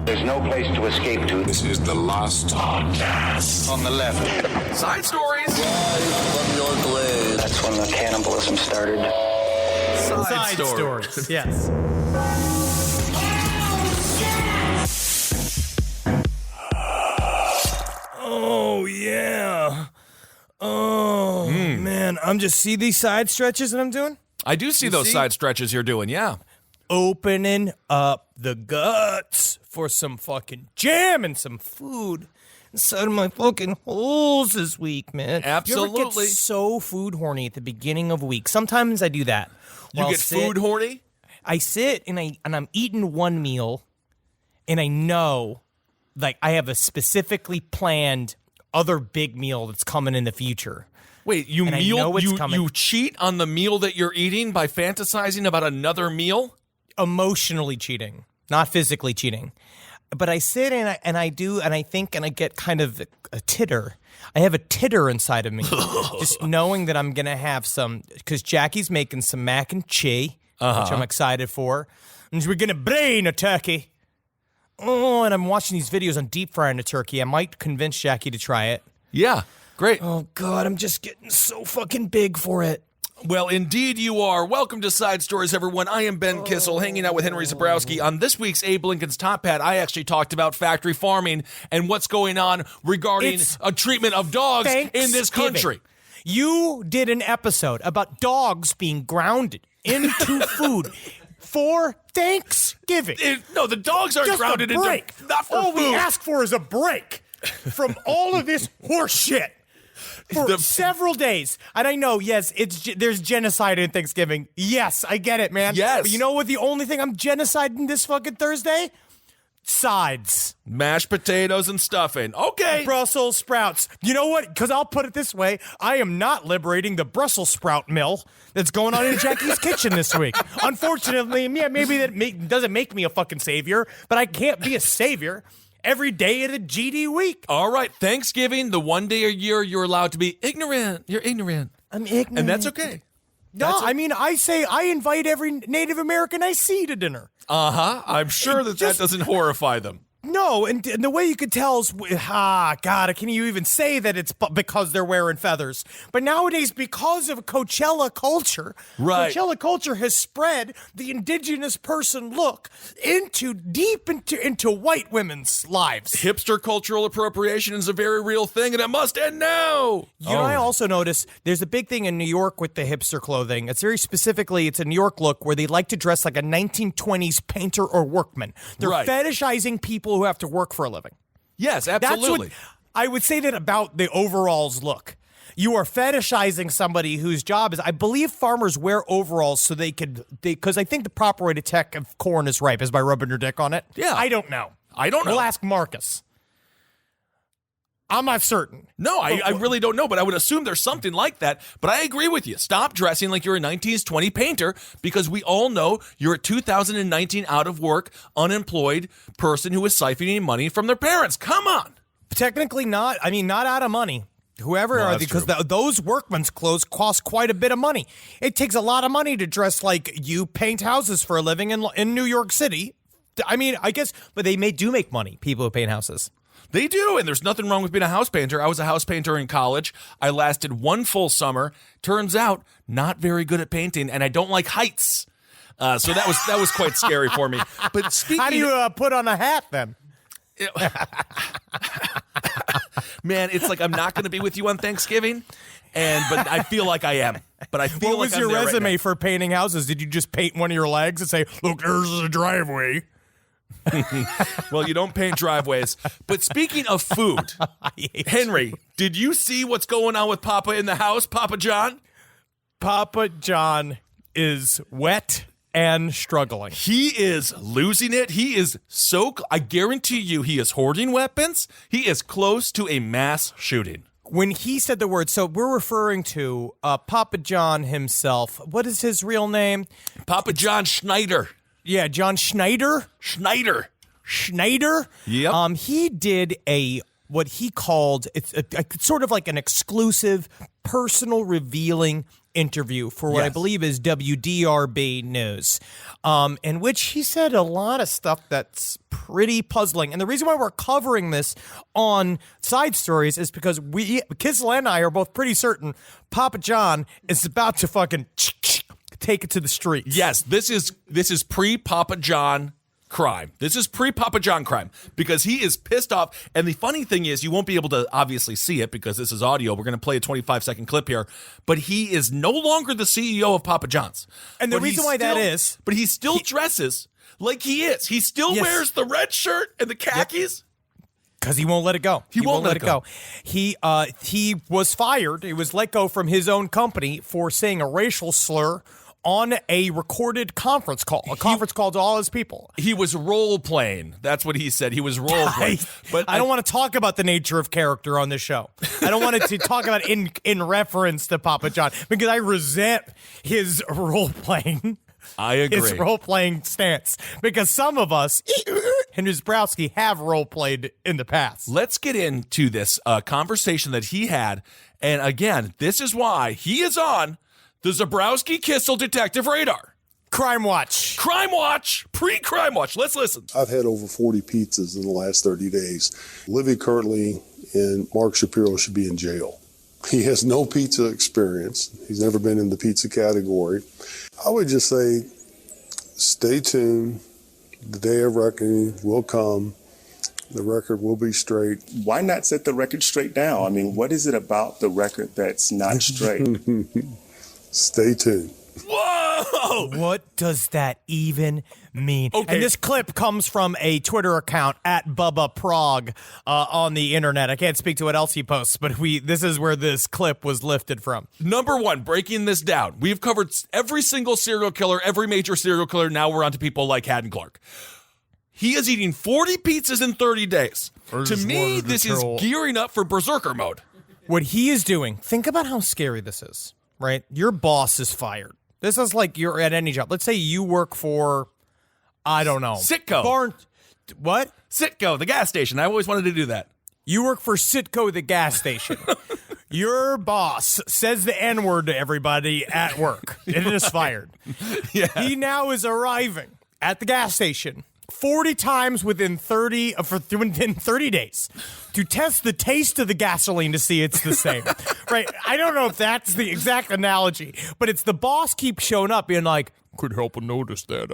There's no place to escape to. This is the last podcast. On the left. Side stories. From your glade. That's when the cannibalism started. Side stories. Yes. Oh, yeah. Oh, man. I'm just see these side stretches that I'm doing? I do see those side stretches you're doing, yeah. Opening up the guts for some fucking jam and some food inside of my fucking holes this week, man. Absolutely. You ever get so food horny at the beginning of a week? Sometimes I do that. You get food horny? I sit and I'm eating one meal, and I know, like, I have a specifically planned other big meal that's coming in the future. Wait, you cheat on the meal that you're eating by fantasizing about another meal? Emotionally cheating, not physically cheating. But I sit and I think and I get kind of a titter. I have a titter inside of me, just knowing that I'm gonna have some, because Jackie's making some mac and cheese, which I'm excited for, and we're gonna brain a turkey. Oh, and I'm watching these videos on deep frying a turkey. I might convince Jackie to try it. Yeah, great. Oh God, I'm just getting so fucking big for it. Well, indeed you are. Welcome to Side Stories, everyone. I am Ben Kissel, hanging out with Henry Zabrowski. On this week's Abe Lincoln's Top Hat, I actually talked about factory farming and what's going on regarding a treatment of dogs in this country. You did an episode about dogs being grounded into food for Thanksgiving. No, the dogs aren't Just grounded a into break. not for all food. we ask for is a break from all of this horse shit. For several days. And I know, yes, there's genocide in Thanksgiving. Yes, I get it, man. Yes. But you know what the only thing I'm genociding this fucking Thursday? Sides. Mashed potatoes and stuffing. Okay. Brussels sprouts. You know what? Because I'll put it this way. I am not liberating the Brussels sprout mill that's going on in Jackie's kitchen this week. Unfortunately, yeah, maybe that doesn't make me a fucking savior, but I can't be a savior every day of the GD week. All right, Thanksgiving, the one day a year you're allowed to be ignorant. You're ignorant. I'm ignorant. And that's okay. I mean, I say I invite every Native American I see to dinner. I'm sure that doesn't horrify them. No, and the way you could tell is, God, can you even say that it's because they're wearing feathers? But nowadays, because of Coachella culture, right. Coachella culture has spread the indigenous person look deep into white women's lives. Hipster cultural appropriation is a very real thing, and it must end now. You know, I also noticed there's a big thing in New York with the hipster clothing. It's very specifically, it's a New York look where they like to dress like a 1920s painter or workman. They're fetishizing people who have to work for a living. Yes, absolutely. That's what I would say that about the overalls look. You are fetishizing somebody whose job is, I believe farmers wear overalls so because I think the proper way to check if corn is ripe is by rubbing your dick on it. Yeah. I don't know. We'll ask Marcus. I'm not certain. No, I really don't know, but I would assume there's something like that. But I agree with you. Stop dressing like you're a 1920 painter, because we all know you're a 2019 out of work, unemployed person who is siphoning money from their parents. Come on. Technically not. I mean, not out of money. Whoever are, because those workman's clothes cost quite a bit of money. It takes a lot of money to dress like you paint houses for a living in New York City. I mean, I guess, but they do make money, people who paint houses. They do, and there's nothing wrong with being a house painter. I was a house painter in college. I lasted one full summer. Turns out, not very good at painting, and I don't like heights. So that was quite scary for me. But speaking, how do you put on a hat then? Man, it's like I'm not going to be with you on Thanksgiving, but I feel like I am. But I feel what like was I'm your there resume right for painting houses? Did you just paint one of your legs and say, "Look, there's a driveway"? Well, you don't paint driveways. But speaking of food, Henry, did you see what's going on with Papa in the house, Papa John? Papa John is wet and struggling. He is losing it. He is I guarantee you, he is hoarding weapons. He is close to a mass shooting. When he said the word, so we're referring to Papa John himself. What is his real name? Papa John Schneider. Yeah, John Schneider. Schneider. Yep. He did what he called, it's sort of like an exclusive, personal, revealing interview for what I believe is WDRB News, in which he said a lot of stuff that's pretty puzzling. And the reason why we're covering this on Side Stories is because Kissel and I are both pretty certain Papa John is about to fucking take it to the streets. Yes, this is pre-Papa John crime. This is pre-Papa John crime because he is pissed off. And the funny thing is, you won't be able to obviously see it because this is audio. We're going to play a 25-second clip here. But he is no longer the CEO of Papa John's. And the reason why that is... But he still dresses like he is. He still wears the red shirt and the khakis. Because he won't let it go. He won't let it go. He was fired. He was let go from his own company for saying a racial slur on a recorded conference call, conference call to all his people. He was role-playing. That's what he said. He was role-playing. But I don't want to talk about the nature of character on this show. I don't want it to talk about in reference to Papa John because I resent his role-playing. I agree. His role-playing stance. Because some of us, and Zbrowski, have role-played in the past. Let's get into this conversation that he had. And again, this is why he is on the Zbrowski Kissel Detective Radar. Crime Watch. Crime Watch. Pre-Crime Watch. Let's listen. I've had over 40 pizzas in the last 30 days. Livy currently and Mark Shapiro should be in jail. He has no pizza experience. He's never been in the pizza category. I would just say, stay tuned. The day of reckoning will come. The record will be straight. Why not set the record straight now? I mean, what is it about the record that's not straight? Stay tuned. Whoa! What does that even mean? Okay. And this clip comes from a Twitter account at Bubba Prague on the internet. I can't speak to what else he posts, but this is where this clip was lifted from. Number one, breaking this down. We've covered every single serial killer, every major serial killer. Now we're on to people like Haddon Clark. He is eating 40 pizzas in 30 days. To me, this is gearing up for berserker mode. What he is doing, think about how scary this is, right? Your boss is fired. This is like you're at any job. Let's say you work for, I don't know. Citgo. What? Citgo, the gas station. I always wanted to do that. You work for Citgo, the gas station. Your boss says the N-word to everybody at work. It is fired. Yeah. He now is arriving at the gas station 40 times within 30 days to test the taste of the gasoline to see it's the same. Right? I don't know if that's the exact analogy, but it's the boss keeps showing up being like, could help but notice that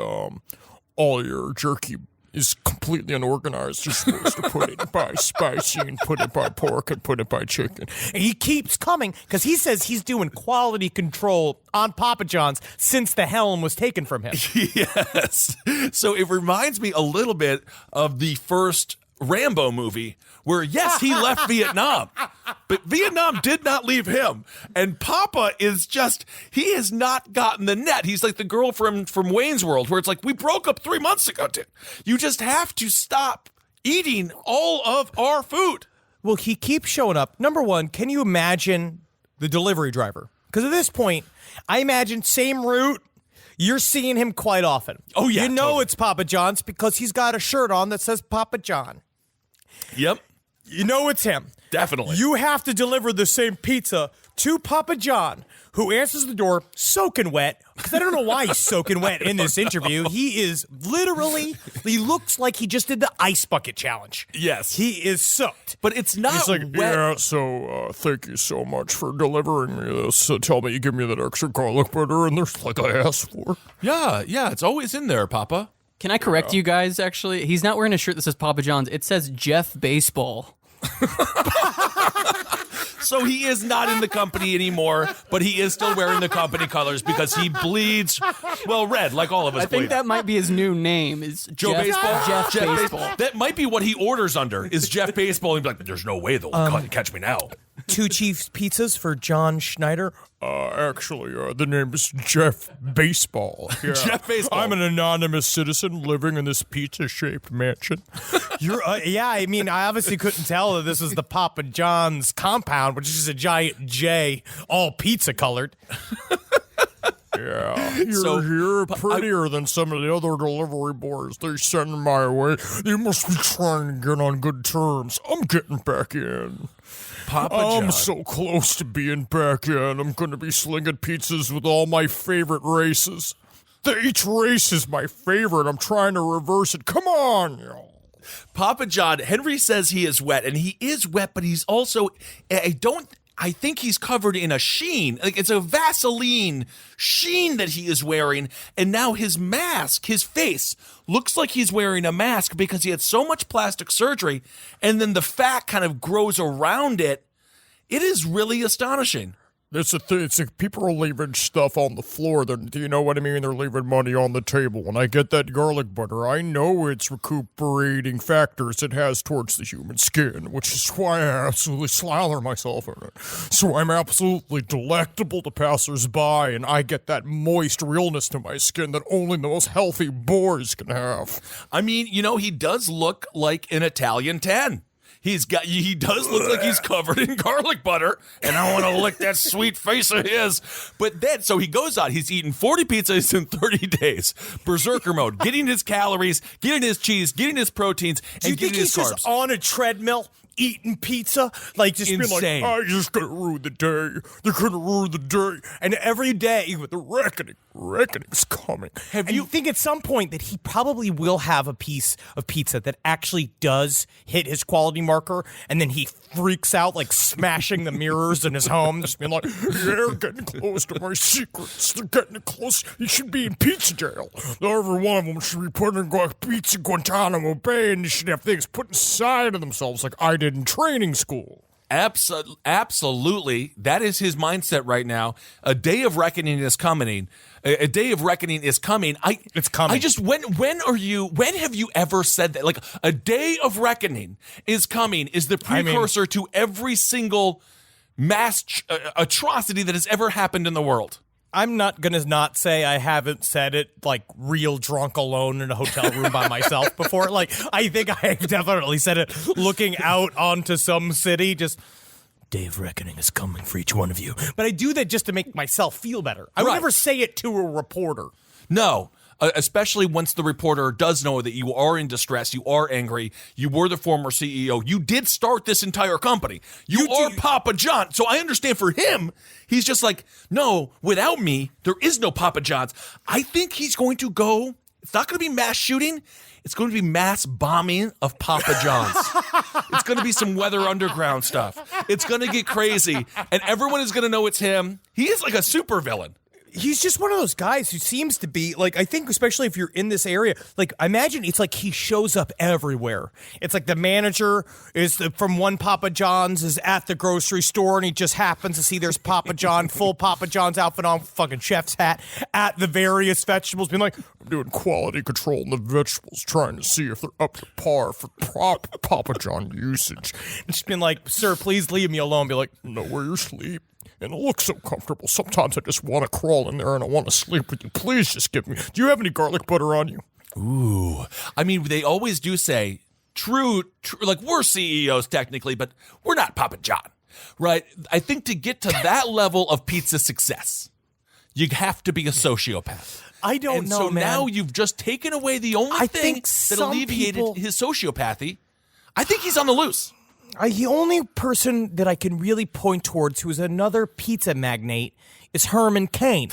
all your jerky is completely unorganized. You're supposed to put it by spicy and put it by pork and put it by chicken. And he keeps coming because he says he's doing quality control on Papa John's since the helm was taken from him. Yes. So it reminds me a little bit of the first Rambo movie where, yes, he left Vietnam, but Vietnam did not leave him. And Papa is just, he has not gotten the net. He's like the girl from Wayne's World where it's like, we broke up 3 months ago, dude. You just have to stop eating all of our food. Well, he keeps showing up. Number one, can you imagine the delivery driver? Because at this point, I imagine same route. You're seeing him quite often. Oh, yeah. You know totally. It's Papa John's because he's got a shirt on that says Papa John. Yep. You know it's him. Definitely. You have to deliver the same pizza to Papa John, who answers the door soaking wet. Because I don't know why he's soaking wet in this interview. He is literally, he looks like he just did the ice bucket challenge. Yes. He is soaked. But it's not He's like, wet. yeah, so thank you so much for delivering me this. Tell me you give me that extra garlic butter in there like I asked for. Yeah, it's always in there, Papa. Can I correct you guys, actually? He's not wearing a shirt that says Papa John's. It says Jeff Baseball. So he is not in the company anymore, but he is still wearing the company colors because he bleeds, well, red, like all of us I think bleed. that might be his new name. Is Joe Jeff, Baseball? Jeff Baseball. That might be what he orders under, is Jeff Baseball. He'd be like, there's no way they'll catch me now. 2 Chiefs pizzas for John Schneider. Actually, the name is Jeff Baseball. Yeah. Jeff Baseball. I'm an anonymous citizen living in this pizza-shaped mansion. You're, yeah, I mean, I obviously couldn't tell that this was the Papa John's compound, which is just a giant J, all pizza colored. Yeah, you're prettier than some of the other delivery boys they send my way. They must be trying to get on good terms. I'm getting back in. Papa I'm John. so close to being back in. I'm going to be slinging pizzas with all my favorite races. Each race is my favorite. I'm trying to reverse it. Come on, y'all. Papa John, Henry says he is wet, and he is wet, but he's also, I think he's covered in a sheen. Like it's a Vaseline sheen that he is wearing. And now his mask, his face, looks like he's wearing a mask because he had so much plastic surgery. And then the fat kind of grows around it. It is really astonishing. It's a thing. It's like people are leaving stuff on the floor. Do you know what I mean? They're leaving money on the table. When I get that garlic butter, I know it's recuperating factors it has towards the human skin, which is why I absolutely slather myself in it. So I'm absolutely delectable to passersby, and I get that moist realness to my skin that only the most healthy boys can have. I mean, he does look like an Italian 10. He does look like he's covered in garlic butter, and I want to lick that sweet face of his. But then, so he goes out, he's eating 40 pizzas in 30 days. Berserker mode, getting his calories, getting his cheese, getting his proteins, and getting his carbs. Do you think he's just on a treadmill eating pizza? Like, just Insane. Being like, I just gotta ruin the day. They're gonna ruin the day. And every day, the reckoning's coming. And you think at some point that he probably will have a piece of pizza that actually does hit his quality marker, and then he freaks out, like smashing the mirrors in his home, just being like, they're getting close to my secrets. They're getting close. He should be in pizza jail. Every one of them should be put in pizza Guantanamo Bay, and they should have things put inside of themselves like I did in training school. Absolutely. That is his mindset right now. A day of reckoning is coming. A day of reckoning is coming. It's coming. I just, when have you ever said that? Like, a day of reckoning is coming is the precursor to every single mass atrocity that has ever happened in the world. I'm not going to not say I haven't said it, like, real drunk alone in a hotel room by myself before. Like, I think I've definitely said it looking out onto some city, just, day of reckoning is coming for each one of you. But I do that just to make myself feel better. I would never say it to a reporter. No. Especially once the reporter does know that you are in distress, you are angry, you were the former CEO, you did start this entire company. You are Papa John. So I understand for him, he's just like, no, without me, there is no Papa John's. I think he's going to go, it's not going to be mass shooting, it's going to be mass bombing of Papa John's. It's going to be some Weather Underground stuff. It's going to get crazy, and everyone is going to know it's him. He is like a supervillain. He's just one of those guys who seems to be, like, I think especially if you're in this area, like, I imagine it's like he shows up everywhere. It's like the manager from one Papa John's is at the grocery store, and he just happens to see there's Papa John, full Papa John's outfit on, fucking chef's hat, at the various vegetables, being like, I'm doing quality control on the vegetables, trying to see if they're up to par for proper Papa John usage. It's been like, sir, please leave me alone. Be like, know where you sleep. And it looks so comfortable. Sometimes I just want to crawl in there and I want to sleep with you. Please just give me. Do you have any garlic butter on you? Ooh. I mean, they always do say true, like we're CEOs technically, but we're not Papa John, right? I think to get to that level of pizza success, you have to be a sociopath. I don't know, so man. Now you've just taken away the only thing that alleviated his sociopathy. I think he's on the loose. The only person that I can really point towards who is another pizza magnate is Herman Cain.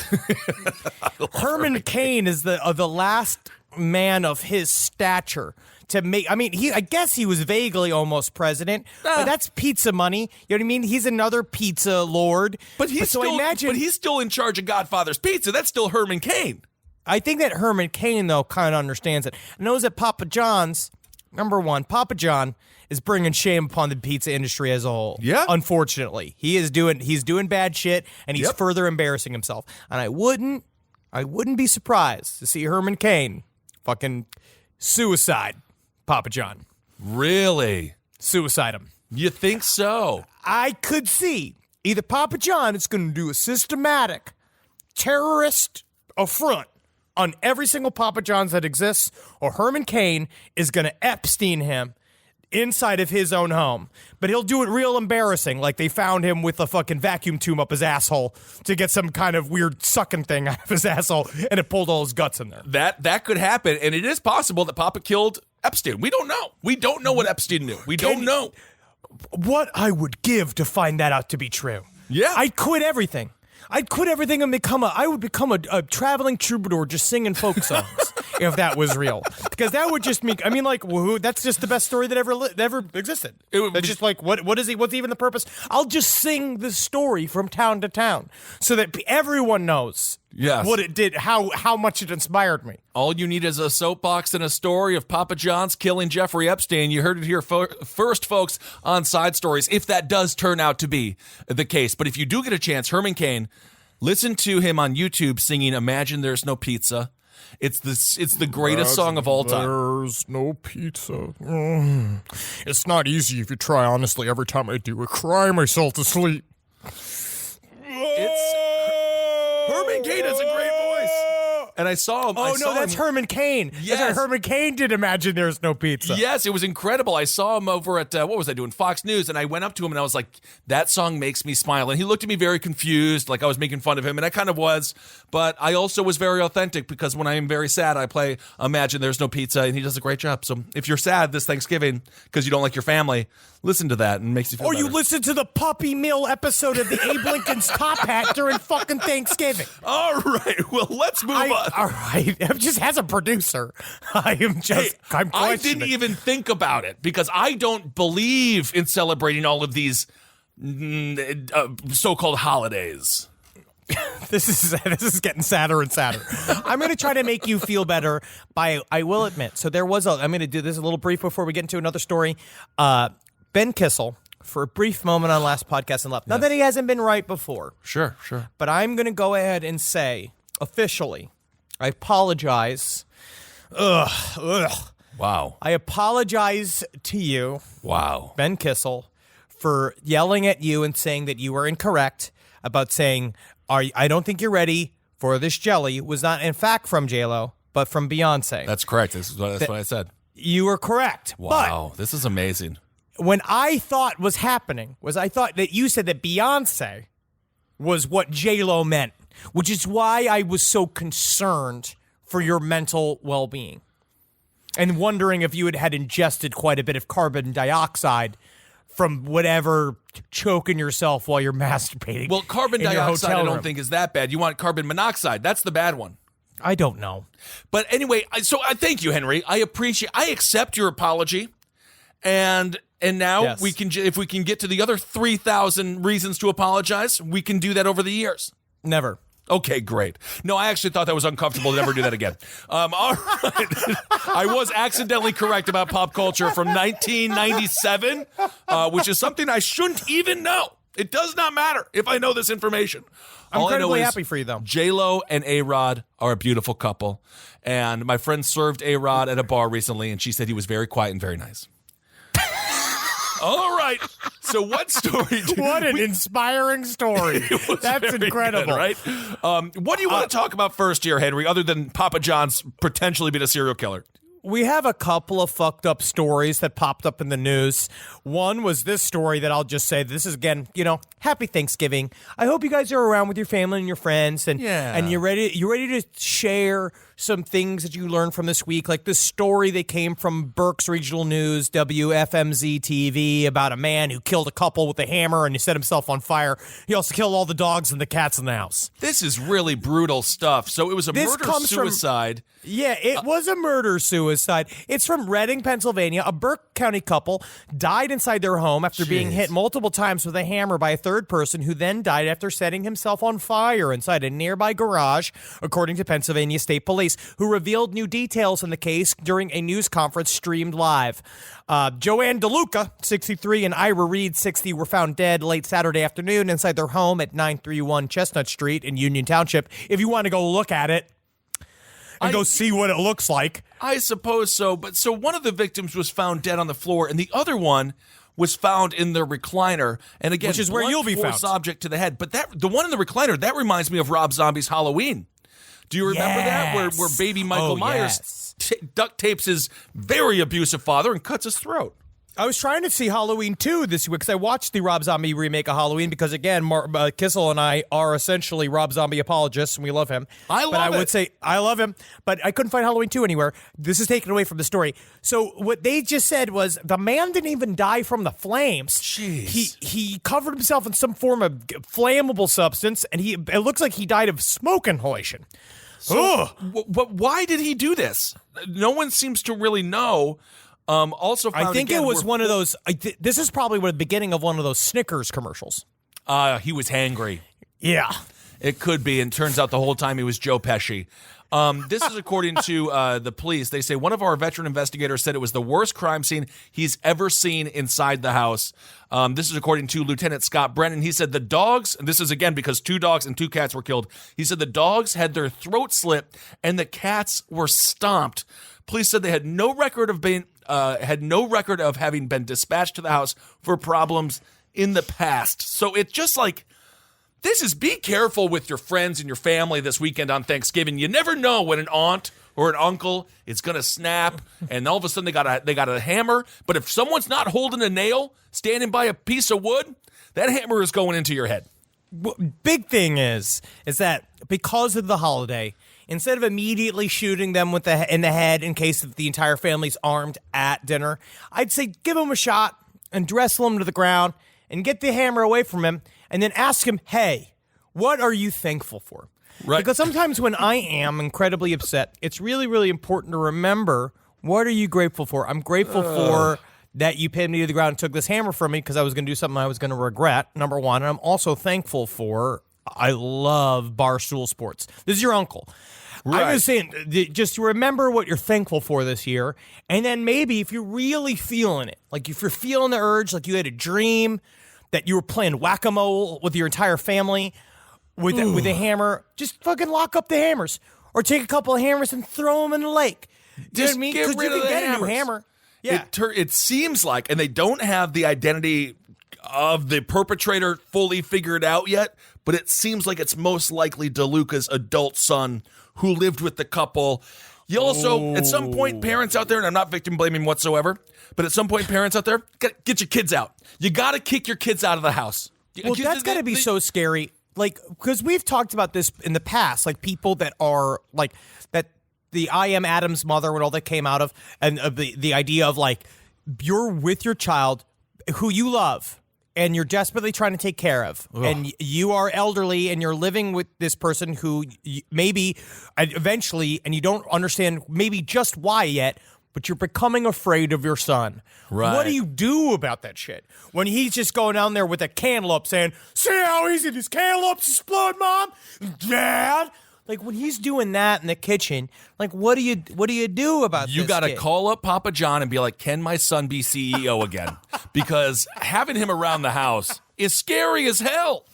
Herman Cain is the last man of his stature to make. I mean, I guess he was vaguely almost president, but that's pizza money. You know what I mean? He's another pizza lord. But he's still in charge of Godfather's Pizza. That's still Herman Cain. I think that Herman Cain, though, kind of understands it. Knows that Papa John's, number one, Papa John is bringing shame upon the pizza industry as a whole. Yeah. Unfortunately. He's doing bad shit, and he's further embarrassing himself. And I wouldn't be surprised to see Herman Cain fucking suicide Papa John. Really? Suicide him. You think so? I could see either Papa John is going to do a systematic terrorist affront on every single Papa John's that exists, or Herman Cain is going to Epstein him inside of his own home. But he'll do it real embarrassing, like they found him with a fucking vacuum tube up his asshole to get some kind of weird sucking thing out of his asshole, and it pulled all his guts in there. That could happen, and it is possible that Papa killed Epstein. We don't know. We don't know what Epstein knew. We don't know. What I would give to find that out to be true. Yeah. I'd quit everything. I'd quit everything and I would become a traveling troubadour just singing folk songs. if that was real, because that would just make. I mean, like, that's just the best story that ever existed. That's just like, what is he? What's even the purpose? I'll just sing the story from town to town so that everyone knows. Yes. What it did, how much it inspired me. All you need is a soapbox and a story of Papa John's killing Jeffrey Epstein. You heard it here first, folks, on Side Stories, if that does turn out to be the case. But if you do get a chance, Herman Cain, listen to him on YouTube singing Imagine There's No Pizza. It's the greatest song of all time. There's no pizza. It's not easy if you try, honestly. Every time I do, I cry myself to sleep. Herman Cain has a great voice. And I saw him. That's Herman Cain. Yes. That's how Herman Cain did Imagine There's No Pizza. Yes, it was incredible. I saw him over at, what was I doing? Fox News. And I went up to him and I was like, that song makes me smile. And he looked at me very confused, like I was making fun of him. And I kind of was. But I also was very authentic because when I am very sad, I play Imagine There's No Pizza. And he does a great job. So if you're sad this Thanksgiving because you don't like your family, listen to that and it makes you feel better. Or you listen to the Puppy Mill episode of the Abe Lincoln's Top Hat during fucking Thanksgiving. All right. Well, let's move on. All right. Just as a producer, I'm questioning. I didn't even think about it because I don't believe in celebrating all of these so-called holidays. This is getting sadder and sadder. I'm going to try to make you feel better I will admit. So I'm going to do this a little brief before we get into another story. Ben Kissel, for a brief moment on last podcast and left. Not that he hasn't been right before. Sure. But I'm going to go ahead and say, officially, I apologize. Wow. I apologize to you, Wow. Ben Kissel, for yelling at you and saying that you were incorrect about saying, I don't think you're ready for this jelly. Was not, in fact, from J-Lo, but from Beyonce. That's correct. That's what I said. You were correct. Wow. This is amazing. But when I thought was happening was I thought that you said that Beyonce was what J-Lo meant, which is why I was so concerned for your mental well-being and wondering if you had ingested quite a bit of carbon dioxide from whatever choking yourself while you're masturbating. Well, carbon dioxide I don't think is that bad. You want carbon monoxide. That's the bad one. I don't know. But anyway, so I thank you, Henry. I accept your apology. And now Yes. we can, if we can get to the other 3,000 reasons to apologize, we can do that over the years. Never. Okay, great. No, I actually thought that was uncomfortable to never do that again. All right. I was accidentally correct about pop culture from 1997, which is something I shouldn't even know. It does not matter if I know this information. I'm All I know incredibly is happy for you, though. J-Lo and A-Rod are a beautiful couple. And my friend served A-Rod at a bar recently, and she said he was very quiet and very nice. All right. So what story? What an inspiring story. That's incredible. Good, right? What do you want to talk about first here, Henry, other than Papa John's potentially being a serial killer? We have a couple of fucked up stories that popped up in the news. One was this story that I'll just say, this is, again, happy Thanksgiving. I hope you guys are around with your family and your friends and you're ready to share some things that you learned from this week, like this story that came from Berks Regional News, WFMZ TV, about a man who killed a couple with a hammer and he set himself on fire. He also killed all the dogs and the cats in the house. This is really brutal stuff. So it was a murder-suicide. Yeah, it was a murder-suicide. It's from Reading, Pennsylvania. A Burke County couple died inside their home after being hit multiple times with a hammer by a third person who then died after setting himself on fire inside a nearby garage, according to Pennsylvania State Police, who revealed new details in the case during a news conference streamed live. Joanne DeLuca, 63, and Ira Reed, 60, were found dead late Saturday afternoon inside their home at 931 Chestnut Street in Union Township. If you want to go look at it and go see what it looks like. I suppose so. But so one of the victims was found dead on the floor, and the other one was found in the recliner. And again, which is where you'll be found. Object to the head. But the one in the recliner, that reminds me of Rob Zombie's Halloween. Do you remember that? Where baby Michael Myers duct tapes his very abusive father and cuts his throat. I was trying to see Halloween 2 this week because I watched the Rob Zombie remake of Halloween because, again, Kissel and I are essentially Rob Zombie apologists, and we love him. I would say I love him, but I couldn't find Halloween 2 anywhere. This is taken away from the story. So what they just said was the man didn't even die from the flames. Jeez. He covered himself in some form of flammable substance, and it looks like he died of smoke inhalation. But why did he do this? No one seems to really know. Also, I think it was one of those. This is probably the beginning of one of those Snickers commercials. He was hangry. Yeah. It could be, and turns out the whole time he was Joe Pesci. This is according to the police. They say one of our veteran investigators said it was the worst crime scene he's ever seen inside the house. This is according to Lieutenant Scott Brennan. He said the dogs, and this is again because 2 dogs and 2 cats were killed. He said the dogs had their throats slit and the cats were stomped. Police said they had no record of having been dispatched to the house for problems in the past. So it's just like, this is, be careful with your friends and your family this weekend on Thanksgiving. You never know when an aunt or an uncle is going to snap, and all of a sudden they got a hammer. But if someone's not holding a nail, standing by a piece of wood, that hammer is going into your head. Big thing is that because of the holiday, instead of immediately shooting them in the head in case the entire family's armed at dinner, I'd say give him a shot and wrestle him to the ground and get the hammer away from him, and then ask him, hey, what are you thankful for? Right. Because sometimes when I am incredibly upset, it's really, really important to remember, what are you grateful for? I'm grateful for that you pinned me to the ground and took this hammer from me because I was going to do something I was going to regret, number one. And I'm also thankful for, I love Barstool Sports. This is your uncle. Right. I'm just saying, just remember what you're thankful for this year. And then maybe if you're really feeling it, like if you're feeling the urge, like you had a dream that you were playing whack-a-mole with your entire family with a hammer, just fucking lock up the hammers. Or take a couple of hammers and throw them in the lake. Do you know what I mean? Get rid of the a new hammer. Yeah. It seems like, and they don't have the identity of the perpetrator fully figured out yet, but it seems like it's most likely DeLuca's adult son who lived with the couple. You also, at some point, parents out there, and I'm not victim blaming whatsoever, but at some point, parents out there, get your kids out. You got to kick your kids out of the house. Well, that's got to be so scary. Like, because we've talked about this in the past, like people that are like that, the I Am Adam's mother and all that came out of, and the idea of like, you're with your child who you love and you're desperately trying to take care of, and you are elderly and you're living with this person who maybe eventually, and you don't understand maybe just why yet, but you're becoming afraid of your son. Right. What do you do about that shit? When he's just going down there with a cantaloupe saying, see how easy this cantaloupe's explode, Mom? Dad? Like, when he's doing that in the kitchen, like, what do you do about this? You got to call up Papa John and be like, can my son be CEO again? Because having him around the house is scary as hell.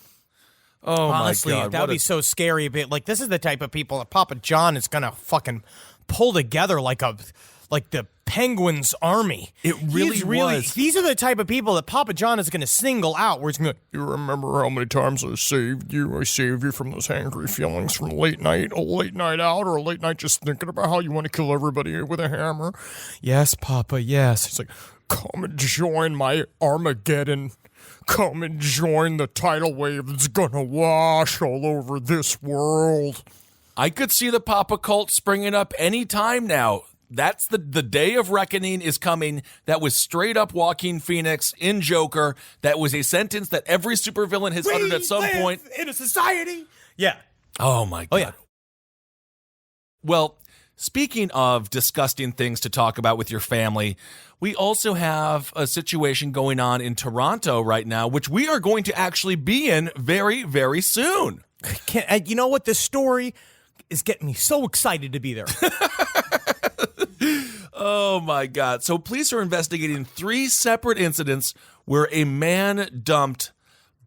Oh, honestly, my God. That would be so scary. But, like, this is the type of people that Papa John is going to fucking pull together like the Penguins army. It really was. These are the type of people that Papa John is going to single out. Where he's going to, you remember how many times I saved you? I saved you from those angry feelings from a late night out, or a late night just thinking about how you want to kill everybody with a hammer. Yes, Papa, yes. He's like, come and join my Armageddon. Come and join the tidal wave that's going to wash all over this world. I could see the Papa cult springing up any time now. That's the day of reckoning is coming. That was straight up Joaquin Phoenix in Joker. That was a sentence that every supervillain has uttered at some point. In a society. Yeah. Oh, my God. Oh, yeah. Well, speaking of disgusting things to talk about with your family, we also have a situation going on in Toronto right now, which we are going to actually be in very, very soon. You know what? This story is getting me so excited to be there. Oh, my God. So police are investigating 3 separate incidents where a man dumped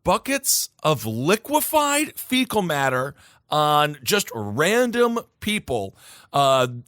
buckets of liquefied fecal matter on just random people.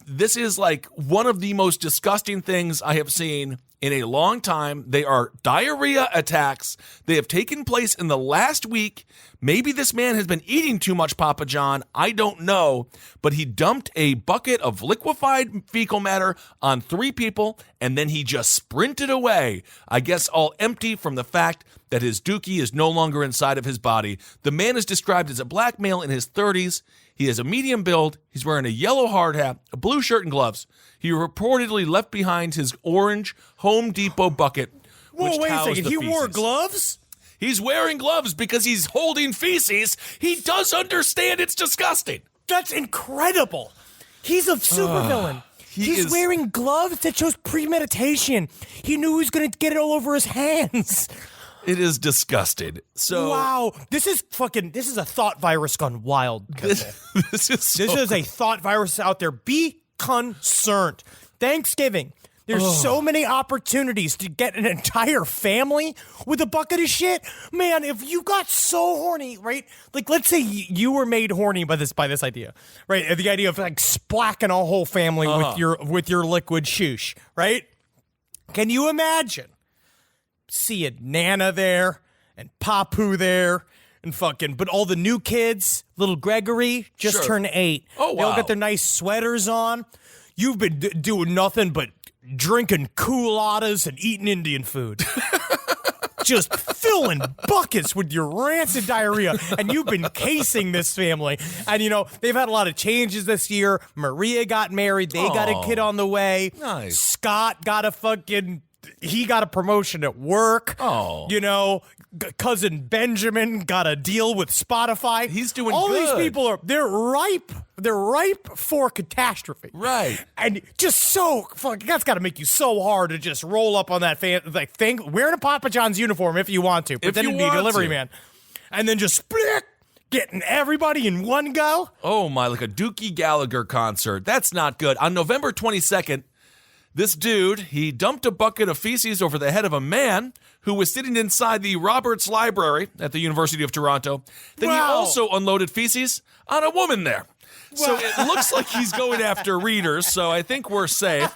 This is like one of the most disgusting things I have seen in a long time. They are diarrhea attacks. They have taken place in the last week. Maybe this man has been eating too much Papa John. I don't know. But he dumped a bucket of liquefied fecal matter on 3 people, and then he just sprinted away. I guess all empty from the fact that his dookie is no longer inside of his body. The man is described as a black male in his 30s. He has a medium build. He's wearing a yellow hard hat, a blue shirt, and gloves. He reportedly left behind his orange Home Depot bucket, which wait a housed second. the He feces. wore gloves? He's wearing gloves because he's holding feces. He does understand it's disgusting. That's incredible. He's a supervillain. He's wearing gloves that shows premeditation. He knew he was going to get it all over his hands. It is disgusting. So wow, this is a thought virus gone wild. This is a thought virus out there. Be concerned. Thanksgiving. There's so many opportunities to get an entire family with a bucket of shit. Man, if you got so horny, right? Like, let's say you were made horny by this idea, right? The idea of like splacking a whole family with your liquid shoosh, right? Can you imagine seeing Nana there and Papu there and but all the new kids, little Gregory just turned 8. Oh, wow. They all got their nice sweaters on. You've been doing nothing but drinking culottes and eating Indian food. Just filling buckets with your rancid diarrhea. And you've been casing this family. And, they've had a lot of changes this year. Maria got married. They got a kid on the way. Nice. Scott got he got a promotion at work. Oh. Cousin Benjamin got a deal with Spotify. He's doing all good. These people they're ripe. They're ripe for catastrophe. Right. And just so that's got to make you so hard to just roll up on that thing, wearing a Papa John's uniform if you want to, pretending to be a delivery man, and then just getting everybody in one go. Oh my, like a Dookie Gallagher concert. That's not good. On November 22nd, this dude, he dumped a bucket of feces over the head of a man who was sitting inside the Roberts Library at the University of Toronto. Then he also unloaded feces on a woman there. So it looks like he's going after readers, so I think we're safe.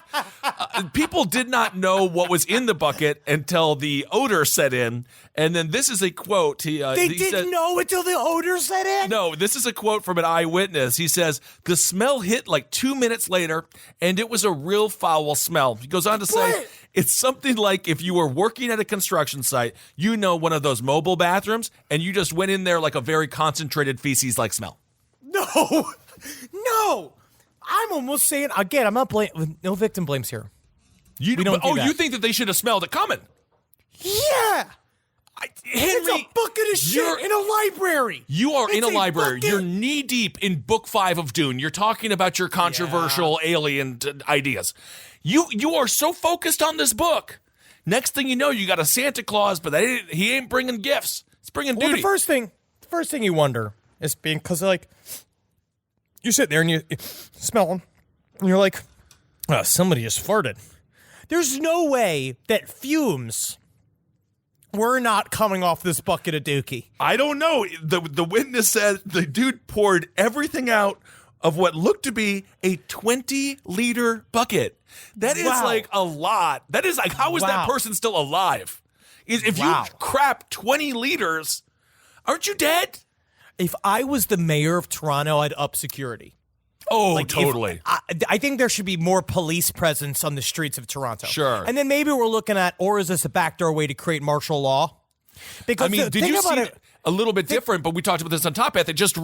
People did not know what was in the bucket until the odor set in, and then this is a quote. They didn't know until the odor set in? No, this is a quote from an eyewitness. He says, the smell hit like 2 minutes later, and it was a real foul smell. He goes on to say, it's something like if you were working at a construction site, one of those mobile bathrooms, and you just went in there like a very concentrated feces-like smell. No, I'm almost saying again. I'm not no victim blames here. You think that they should have smelled it coming? Yeah, it's a bucket of shit in a library. You are in a library. You're knee deep in book 5 of Dune. You're talking about your controversial alien ideas. You are so focused on this book. Next thing you know, you got a Santa Claus, but he ain't bringing gifts. He's bringing duty. The first thing you wonder is because you sit there and you smell them, and you're like, oh, somebody just farted. There's no way that fumes were not coming off this bucket of dookie. I don't know. The witness said the dude poured everything out of what looked to be a 20-liter bucket. That is like a lot. That is like, how is that person still alive? If you crap 20 liters, aren't you dead? If I was the mayor of Toronto, I'd up security. Oh, totally. I think there should be more police presence on the streets of Toronto. Sure. And then maybe we're looking at, or is this a backdoor way to create martial law? Because did you see it a little bit different? But we talked about this on Top Hat. They just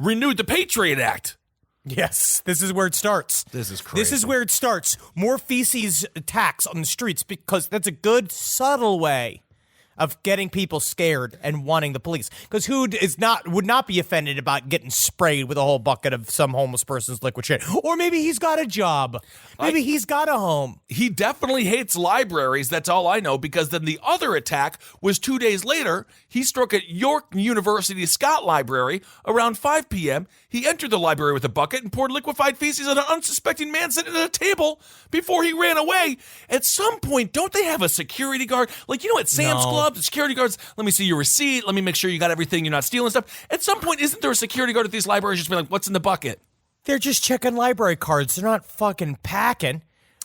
renewed the Patriot Act. Yes, this is where it starts. This is crazy. This is where it starts. More feces attacks on the streets because that's a good, subtle way of getting people scared and wanting the police. Because who would not be offended about getting sprayed with a whole bucket of some homeless person's liquid shit? Or maybe he's got a job. Maybe he's got a home. He definitely hates libraries. That's all I know. Because then the other attack was 2 days later. He struck at York University Scott Library around 5 p.m. He entered the library with a bucket and poured liquefied feces on an unsuspecting man sitting at a table before he ran away. At some point, don't they have a security guard? Like, at Sam's Club, the security guards, let me see your receipt. Let me make sure you got everything. You're not stealing stuff. At some point, isn't there a security guard at these libraries just be like, what's in the bucket? They're just checking library cards. They're not fucking packing.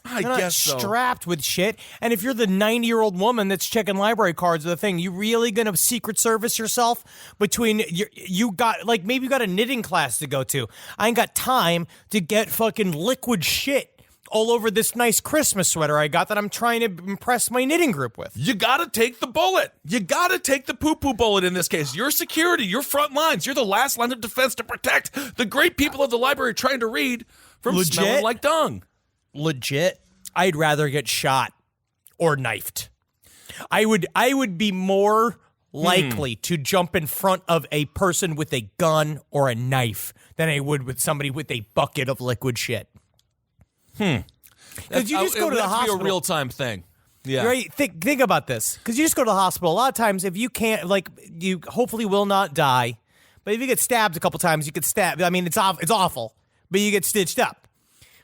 I They're guess not so. strapped with shit. And if you're the 90-year-old woman that's checking library cards of the thing, you really gonna Secret Service yourself between you got like maybe you got a knitting class to go to. I ain't got time to get fucking liquid shit all over this nice Christmas sweater I got that I'm trying to impress my knitting group with. You gotta take the bullet. You gotta take the poo-poo bullet in this case. Your security, your front lines, you're the last line of defense to protect the great people of the library trying to read from smelling like dung. Legit, I'd rather get shot or knifed. I would be more likely to jump in front of a person with a gun or a knife than I would with somebody with a bucket of liquid shit. Because you just go to the hospital. Be a real-time thing. Yeah. Right? Think about this. Because you just go to the hospital. A lot of times, if you can't, like, you hopefully will not die. But if you get stabbed a couple times, you get stabbed. I mean, it's awful. But you get stitched up.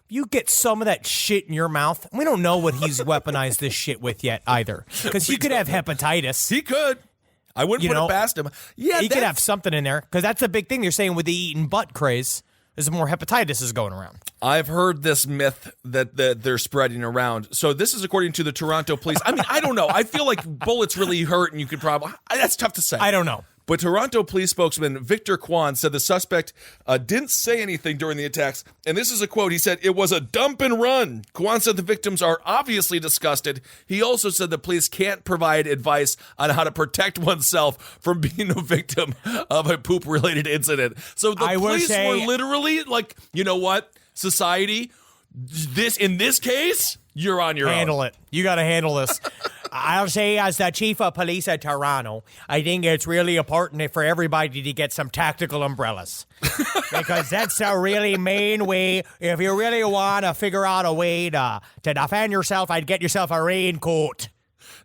You get some of that shit in your mouth. We don't know what he's weaponized this shit with yet either. Because he could have hepatitis. He could. I wouldn't put it past him. Yeah, he could have something in there. Because that's a big thing they're saying with the eating butt craze. There's more hepatitis is going around. I've heard this myth that they're spreading around. So this is according to the Toronto police. I mean, I don't know. I feel like bullets really hurt, and you could probably... That's tough to say. I don't know. But Toronto police spokesman Victor Kwan said the suspect didn't say anything during the attacks. And this is a quote. He said, "It was a dump and run." Kwan said the victims are obviously disgusted. He also said the police can't provide advice on how to protect oneself from being a victim of a poop-related incident. So the police were literally like, you know what, society, in this case, you're on your own. Handle it. You got to handle this. I'll say, as the chief of police at Toronto, I think it's really important for everybody to get some tactical umbrellas. Because that's a really main way. If you really want to figure out a way to defend yourself, I'd get yourself a raincoat.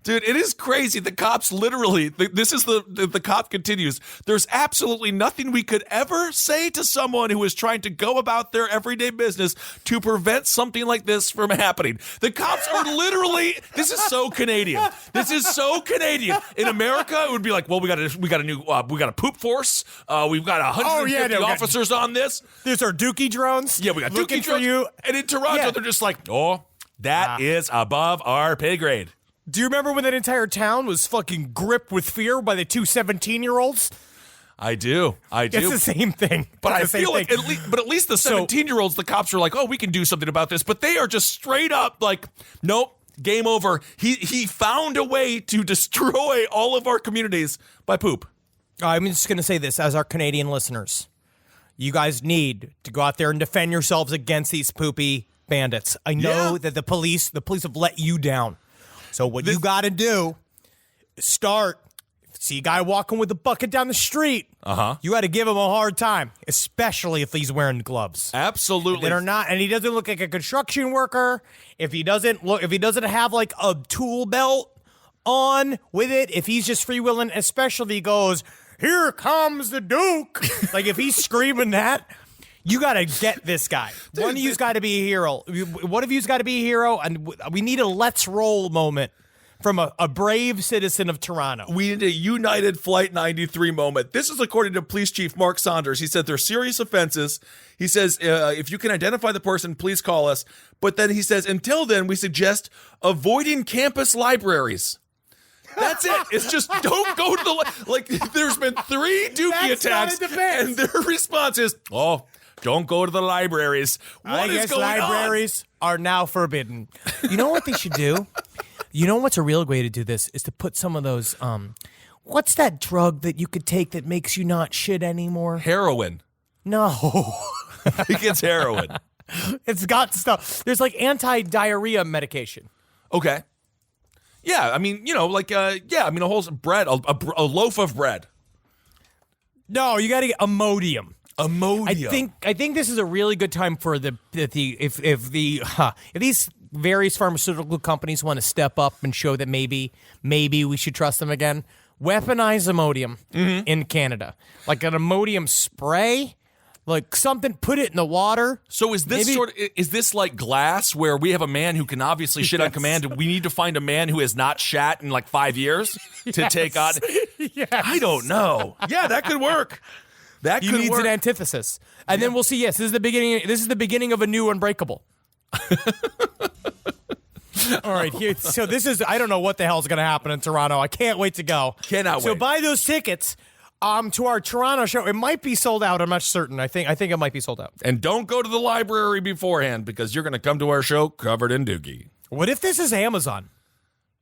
Dude, it is crazy. The cops literally, this is the cop continues. There's absolutely nothing we could ever say to someone who is trying to go about their everyday business to prevent something like this from happening. The cops are literally, this is so Canadian. This is so Canadian. In America, it would be like, well, we got a poop force. We've got 150 officers on this. These are Dookie drones. Yeah, we got Dookie Dookie drones. for you. And in Toronto, they're just like, oh, that is above our pay grade. Do you remember when that entire town was fucking gripped with fear by the two 17-year-olds? I do. It's the same thing. But I feel like at least the 17-year-olds, the cops are like, oh, we can do something about this. But they are just straight up like, nope, game over. He found a way to destroy all of our communities by poop. I'm just going to say this as our Canadian listeners. You guys need to go out there and defend yourselves against these poopy bandits. I know that the police have let you down. So what you got to do is see a guy walking with a bucket down the street. You got to give him a hard time, especially if he's wearing gloves. Absolutely. And he doesn't look like a construction worker. If he doesn't have like a tool belt on with it, if he's just freewheeling, especially if he goes, "Here comes the Duke." Like if he's screaming that, you got to get this guy. One of you's got to be a hero. One of you's got to be a hero, and we need a let's roll moment from a brave citizen of Toronto. We need a United Flight 93 moment. This is according to Police Chief Mark Saunders. He said they're serious offenses. He says, if you can identify the person, please call us. But then he says, until then, we suggest avoiding campus libraries. That's it. It's just don't go to the... there's been 3 Dookie attacks, and their response is, oh... don't go to the libraries. I guess libraries are now forbidden. You know what they should do? You know what's a real way to do this is to put some of those, what's that drug that you could take that makes you not shit anymore? Heroin. No. He gets heroin. It's got stuff. There's like anti-diarrhea medication. Okay. Yeah, I mean, a whole bread, a loaf of bread. No, you got to get Imodium. Imodium. I think this is a really good time for if these various pharmaceutical companies want to step up and show that maybe we should trust them again. Weaponize Imodium in Canada, like an Imodium spray, like something. Put it in the water. So is this like Glass, where we have a man who can obviously shit on command, and we need to find a man who has not shat in like 5 years to take on? Yes. I don't know. Yeah, that could work. He needs an antithesis, and then we'll see. Yes, this is the beginning. This is the beginning of a new Unbreakable. All right, so this is. I don't know what the hell's going to happen in Toronto. I can't wait to go. Cannot wait. So buy those tickets to our Toronto show. It might be sold out. I'm not certain. I think it might be sold out. And don't go to the library beforehand, because you're going to come to our show covered in dookie. What if this is Amazon?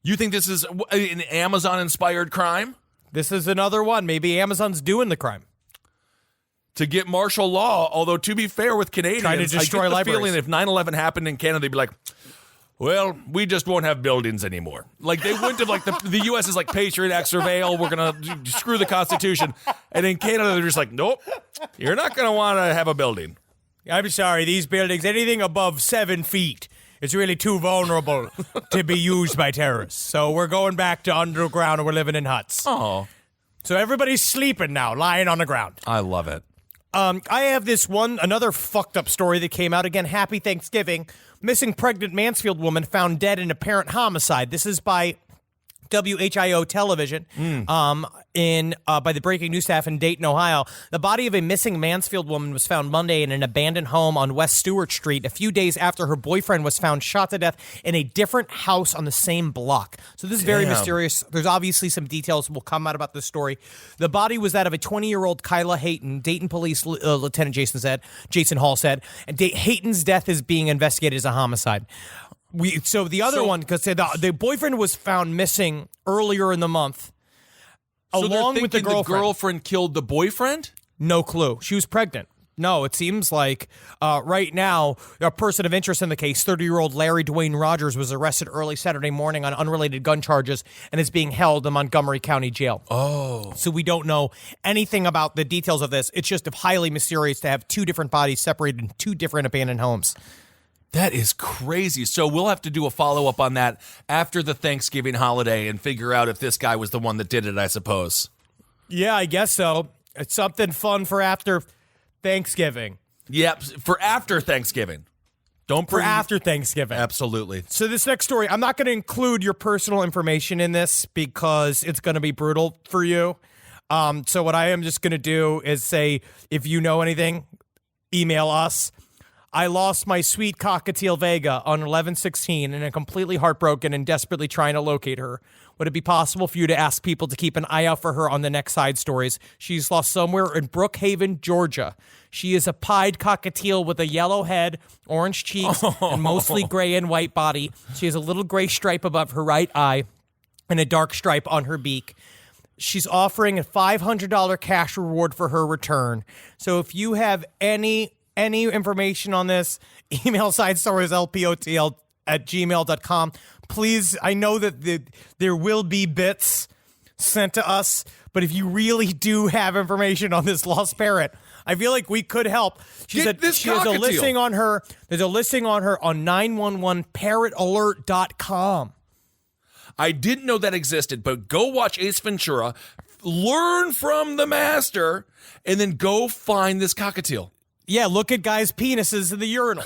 You think this is an Amazon-inspired crime? This is another one. Maybe Amazon's doing the crime. To get martial law, although to be fair with Canadians, trying to destroy I get the libraries. feeling if 9/11 happened in Canada, they'd be like, well, we just won't have buildings anymore. Like, they wouldn't have, like, the U.S. is like Patriot Act surveil. We're going to screw the Constitution. And in Canada, they're just like, nope, you're not going to want to have a building. I'm sorry, these buildings, anything above 7 feet, it's really too vulnerable to be used by terrorists. So we're going back to underground and we're living in huts. Oh, So everybody's sleeping now, lying on the ground. I love it. I have another fucked up story that came out. Again, happy Thanksgiving. Missing pregnant Mansfield woman found dead in apparent homicide. This is by WHIO television by the breaking news staff in Dayton, Ohio. The body of a missing Mansfield woman was found Monday in an abandoned home on West Stewart Street a few days after her boyfriend was found shot to death in a different house on the same block. So this is very mysterious. There's obviously some details will come out about this story. The body was that of a 20-year-old Kyla Hayton. Dayton Police Lieutenant Jason Hall said. And Hayton's death is being investigated as a homicide. So the other one, because the boyfriend was found missing earlier in the month, along with the girlfriend. The girlfriend killed the boyfriend? No clue. She was pregnant. No, it seems like right now, a person of interest in the case, 30-year-old Larry Dwayne Rogers, was arrested early Saturday morning on unrelated gun charges and is being held in Montgomery County Jail. Oh. So we don't know anything about the details of this. It's just highly mysterious to have two different bodies separated in two different abandoned homes. That is crazy. So we'll have to do a follow-up on that after the Thanksgiving holiday and figure out if this guy was the one that did it, I suppose. Yeah, I guess so. It's something fun for after Thanksgiving. Yep, for after Thanksgiving. For after Thanksgiving. Absolutely. So this next story, I'm not going to include your personal information in this because it's going to be brutal for you. So what I am just going to do is say, if you know anything, email us. I lost my sweet cockatiel Vega on 11/16 and I'm completely heartbroken and desperately trying to locate her. Would it be possible for you to ask people to keep an eye out for her on the next side stories? She's lost somewhere in Brookhaven, Georgia. She is a pied cockatiel with a yellow head, orange cheeks, and mostly gray and white body. She has a little gray stripe above her right eye and a dark stripe on her beak. She's offering a $500 cash reward for her return. So if you have any information on this, email sidestorieslpotl@gmail.com. Please, I know that there will be bits sent to us, but if you really do have information on this lost parrot, I feel like we could help. She has a listing on her. There's a listing on her on 911paratalert.com. I didn't know that existed, but go watch Ace Ventura, learn from the master, and then go find this cockatiel. Yeah, look at guys' penises in the urinal.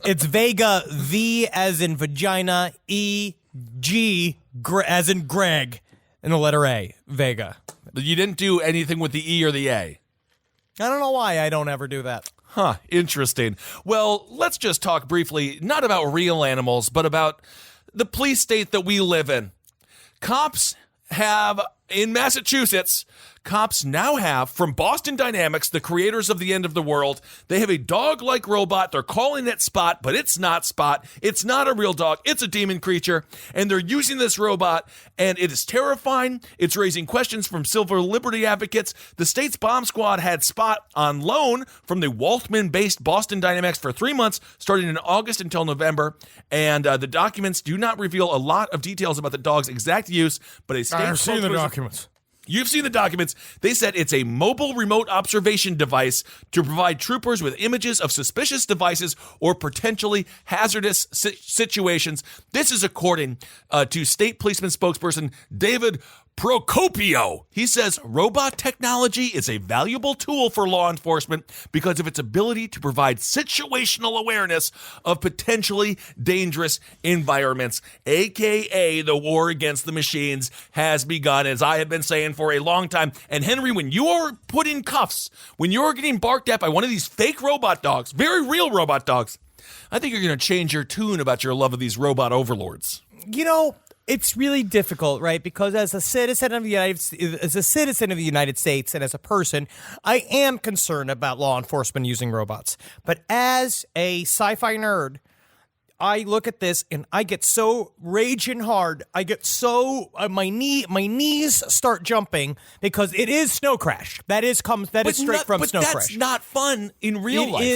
It's Vega, V as in vagina, E, G as in Greg, and the letter A, Vega. But you didn't do anything with the E or the A. I don't know why I don't ever do that. Huh, interesting. Well, let's just talk briefly, not about real animals, but about the police state that we live in. Cops have, in Massachusetts, cops now have, from Boston Dynamics, the creators of The End of the World, they have a dog-like robot. They're calling it Spot, but it's not Spot. It's not a real dog. It's a demon creature. And they're using this robot, and it is terrifying. It's raising questions from civil liberty advocates. The state's bomb squad had Spot on loan from the Walthman-based Boston Dynamics for 3 months, starting in August until November. And the documents do not reveal a lot of details about the dog's exact use, but a state I've seen the spokesperson- documents. You've seen the documents. They said it's a mobile remote observation device to provide troopers with images of suspicious devices or potentially hazardous situations. This is according to state policeman spokesperson David Procopio. He says robot technology is a valuable tool for law enforcement because of its ability to provide situational awareness of potentially dangerous environments, aka the war against the machines has begun, as I have been saying for a long time. And Henry, when you are put in cuffs, when you're getting barked at by one of these fake robot dogs, very real robot dogs, I think you're going to change your tune about your love of these robot overlords. You know, it's really difficult, right? Because as a citizen of the United States and as a person, I am concerned about law enforcement using robots. But as a sci-fi nerd, I look at this and I get so raging hard. I get so my knees start jumping because it is Snow Crash. That is straight from Snow Crash. But that's not fun in real life. It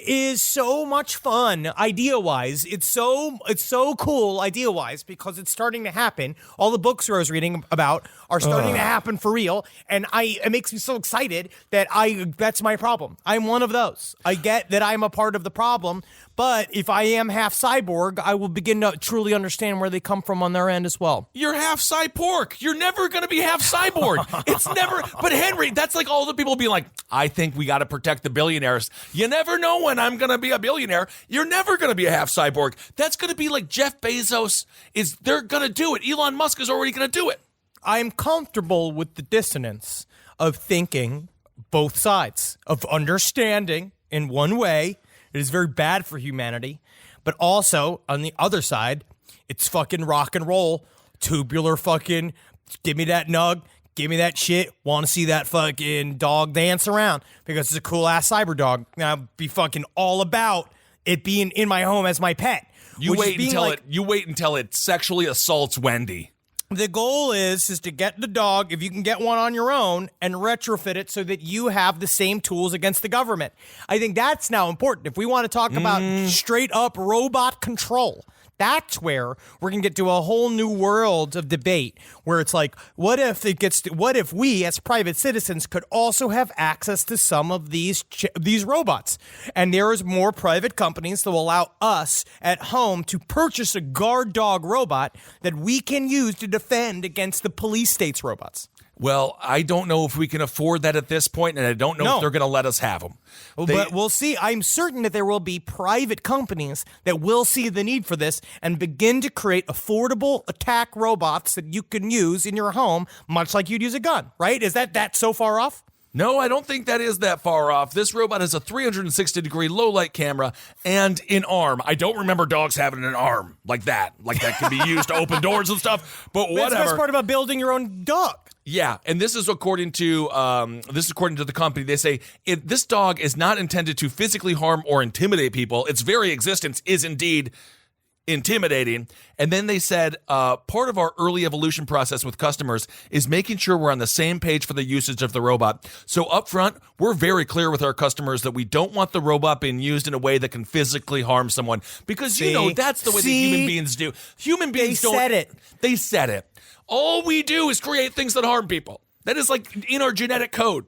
is so much fun idea-wise. It's so cool idea-wise because it's starting to happen. All the books I was reading about are starting to happen for real, and it makes me so excited that that's my problem. I'm one of those. I get that I'm a part of the problem, but if I am half cyborg, I will begin to truly understand where they come from on their end as well. You're half cyborg. You're never going to be half cyborg. It's never. But Henry, that's like all the people being like, I think we got to protect the billionaires. You never know when I'm going to be a billionaire. You're never going to be a half cyborg. That's going to be like Jeff Bezos they're going to do it. Elon Musk is already going to do it. I'm comfortable with the dissonance of thinking both sides, of understanding in one way it is very bad for humanity, but also on the other side, it's fucking rock and roll, tubular fucking, give me that nug, give me that shit, want to see that fucking dog dance around because it's a cool ass cyber dog. I'd be fucking all about it being in my home as my pet. You wait until it sexually assaults Wendy. The goal is to get the dog, if you can get one on your own, and retrofit it so that you have the same tools against the government. I think that's now important. If we want to talk about straight up robot control, that's where we're going to get to a whole new world of debate where it's like, what if we as private citizens could also have access to some of these robots? And there is more private companies that will allow us at home to purchase a guard dog robot that we can use to defend against the police state's robots. Well, I don't know if we can afford that at this point, and I don't know if they're going to let us have them. But we'll see. I'm certain that there will be private companies that will see the need for this and begin to create affordable attack robots that you can use in your home, much like you'd use a gun, right? Is that so far off? No, I don't think that is that far off. This robot has a 360-degree low-light camera and an arm. I don't remember dogs having an arm like that can be used to open doors and stuff, but whatever. That's the best part about building your own dog. Yeah, and this is according to the company. They say this dog is not intended to physically harm or intimidate people. Its very existence is indeed intimidating. And then they said part of our early evolution process with customers is making sure we're on the same page for the usage of the robot. So up front, we're very clear with our customers that we don't want the robot being used in a way that can physically harm someone because that's the way that human beings do. Human beings They said it. All we do is create things that harm people. That is like in our genetic code.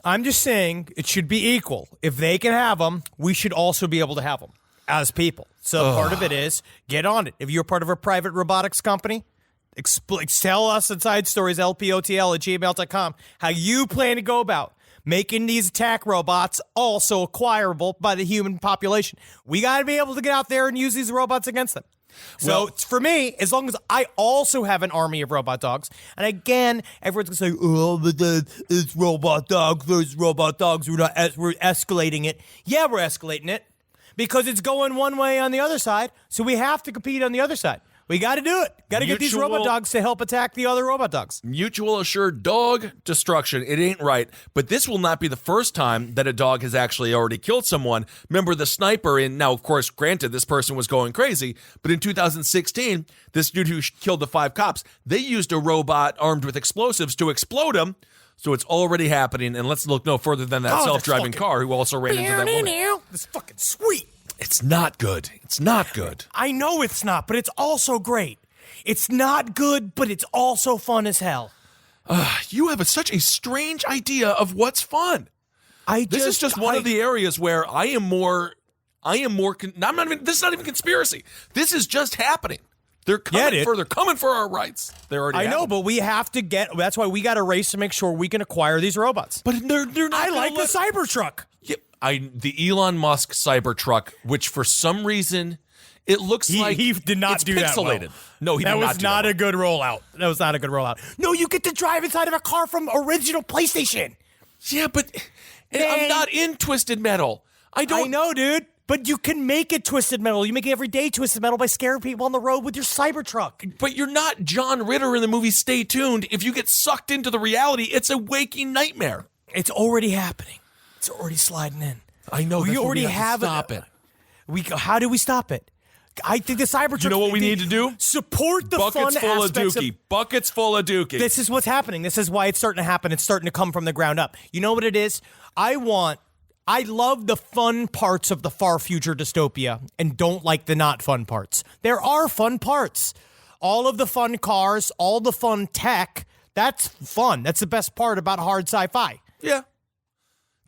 I'm just saying it should be equal. If they can have them, we should also be able to have them as people. So part of it is get on it. If you're part of a private robotics company, tell us at Side Stories, lpotl@gmail.com, how you plan to go about making these attack robots also acquirable by the human population. We got to be able to get out there and use these robots against them. So for me, as long as I also have an army of robot dogs, and again, everyone's going to say, oh, but it's robot dogs, there's robot dogs, we're escalating it. Yeah, we're escalating it because it's going one way on the other side, so we have to compete on the other side. We got to do it. Got to get these robot dogs to help attack the other robot dogs. Mutual assured dog destruction. It ain't right. But this will not be the first time that a dog has actually already killed someone. Remember the sniper now, of course, granted, this person was going crazy. But in 2016, this dude who killed the 5 cops, they used a robot armed with explosives to explode him. So it's already happening. And let's look no further than that self-driving car who also ran into that woman. It's fucking sweet. It's not good. It's not good. I know it's not, but it's also great. It's not good, but it's also fun as hell. You have such a strange idea of what's fun. This is just one of the areas where I am more. This is not even conspiracy. This is just happening. They're coming for our rights. They're already. I know, but we have to get. That's why we got to race to make sure we can acquire these robots. But they're not. I like the Cybertruck. Yeah, the Elon Musk Cybertruck, which for some reason it looks like he did not do pixelated. That well. No, he did not. That was not a good rollout. That was not a good rollout. No, you get to drive inside of a car from original PlayStation. Yeah, but I'm not in Twisted Metal. I know, dude. But you can make it Twisted Metal. You make it every day Twisted Metal by scaring people on the road with your Cybertruck. But you're not John Ritter in the movie Stay Tuned. If you get sucked into the reality, it's a waking nightmare. It's already happening. It's already sliding in. I know. We already have Stop it. How do we stop it? I think the Cybertruck. You know what we need to do? Support the Buckets fun full of aspects dookie. Buckets full of dookie. This is what's happening. This is why it's starting to happen. It's starting to come from the ground up. You know what it is? I love the fun parts of the far future dystopia and don't like the not fun parts. There are fun parts. All of the fun cars, all the fun tech, that's fun. That's the best part about hard sci-fi. Yeah.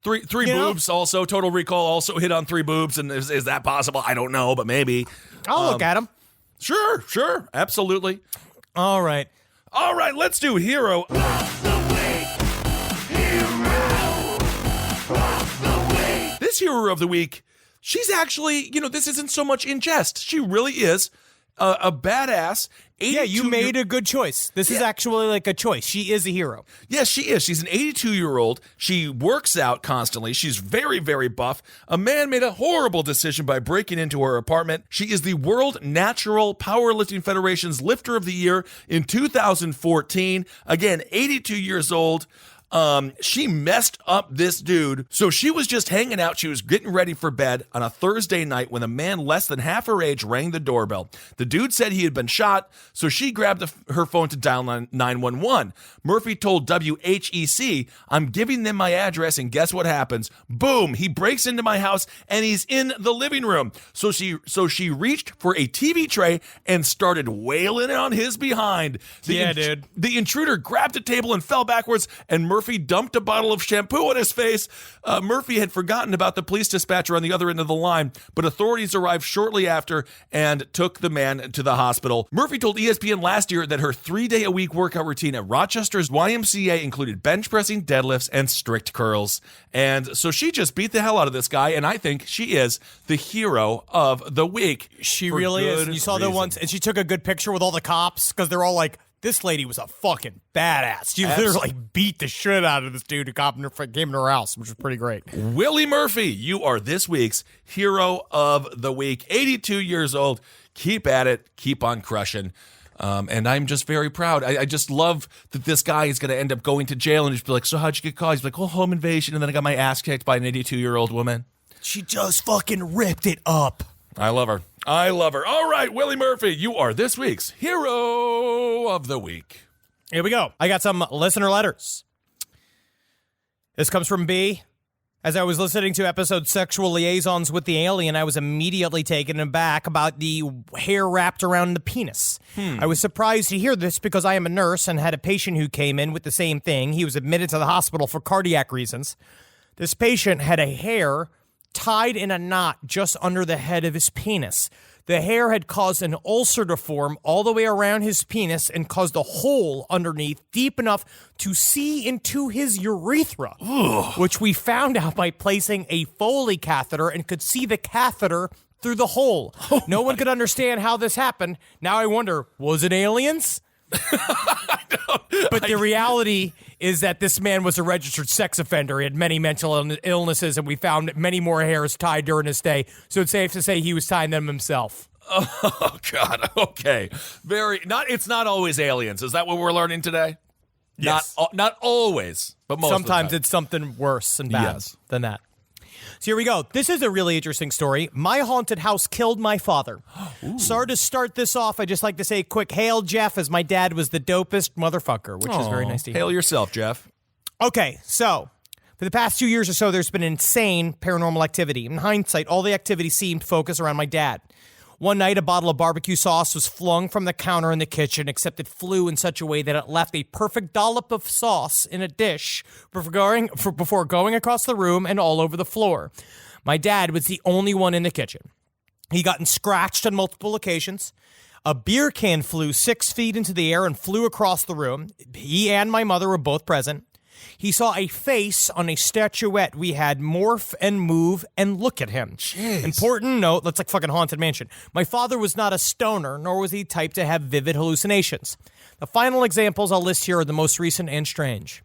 Three boobs also. Total Recall also hit on 3 boobs. And is that possible? I don't know, but maybe. I'll look at them. Sure. Absolutely. All right. Let's do Hero. This Hero of the Week, she's actually, this isn't so much in jest. She really is a badass. Yeah, you made a good choice. This is actually like a choice. She is a hero. Yes, she is. She's an 82-year-old. She works out constantly. She's very, very buff. A man made a horrible decision by breaking into her apartment. She is the World Natural Powerlifting Federation's Lifter of the Year in 2014. Again, 82 years old. She messed up this dude. So she was just hanging out. She was getting ready for bed on a Thursday night when a man less than half her age rang the doorbell. The dude said he had been shot, so she grabbed her phone to dial 911. Murphy told WHEC, "I'm giving them my address, and guess what happens? Boom, he breaks into my house and he's in the living room." So she reached for a TV tray and started wailing on his behind. Dude. The intruder grabbed a table and fell backwards, and Murphy dumped a bottle of shampoo on his face. Murphy had forgotten about the police dispatcher on the other end of the line, but authorities arrived shortly after and took the man to the hospital. Murphy told ESPN last year that her 3-day-a-week workout routine at Rochester's YMCA included bench pressing, deadlifts, and strict curls. And so she just beat the hell out of this guy, and I think she is the hero of the week. She really is. And you saw the ones, and she took a good picture with all the cops because they're all like, this lady was a fucking badass. She literally beat the shit out of this dude who came in her house, which was pretty great. Willie Murphy, you are this week's Hero of the Week. 82 years old. Keep at it. Keep on crushing. And I'm just very proud. I just love that this guy is going to end up going to jail and just be like, "So how'd you get caught?" He's like, "Oh, home invasion." And then I got my ass kicked by an 82-year-old woman. She just fucking ripped it up. I love her. All right, Willie Murphy, you are this week's Hero of the Week. Here we go. I got some listener letters. This comes from B. As I was listening to episode Sexual Liaisons with the Alien, I was immediately taken aback about the hair wrapped around the penis. I was surprised to hear this because I am a nurse and had a patient who came in with the same thing. He was admitted to the hospital for cardiac reasons. This patient had a hair tied in a knot just under the head of his penis. The hair had caused an ulcer to form all the way around his penis and caused a hole underneath deep enough to see into his urethra, which we found out by placing a Foley catheter and could see the catheter through the hole. No one could understand how this happened. Now I wonder, was it aliens? But the reality is that this man was a registered sex offender. He had many mental illnesses, and we found many more hairs tied during his stay. So it's safe to say he was tying them himself. Oh, God. Okay. It's not always aliens. Is that what we're learning today? Yes. Not always, but most Sometimes of the time. it's something worse and bad than that. So here we go. This is a really interesting story. My haunted house killed my father. Sorry to start this off. I just like to say a quick hail, Jeff, as my dad was the dopest motherfucker, which is very nice to hear. Hail yourself, Jeff. Okay, so for the past 2 years or so, there's been insane paranormal activity. In hindsight, all the activity seemed focused around my dad. One night, a bottle of barbecue sauce was flung from the counter in the kitchen, except it flew in such a way that it left a perfect dollop of sauce in a dish before going across the room and all over the floor. My dad was the only one in the kitchen. He gotten scratched on multiple occasions. A beer can flew 6 feet into the air and flew across the room. He and my mother were both present. He saw a face on a statuette we had morph and move and look at him. Jeez. Important note, that's like fucking Haunted Mansion. My father was not a stoner, nor was he type to have vivid hallucinations. The final examples I'll list here are the most recent and strange.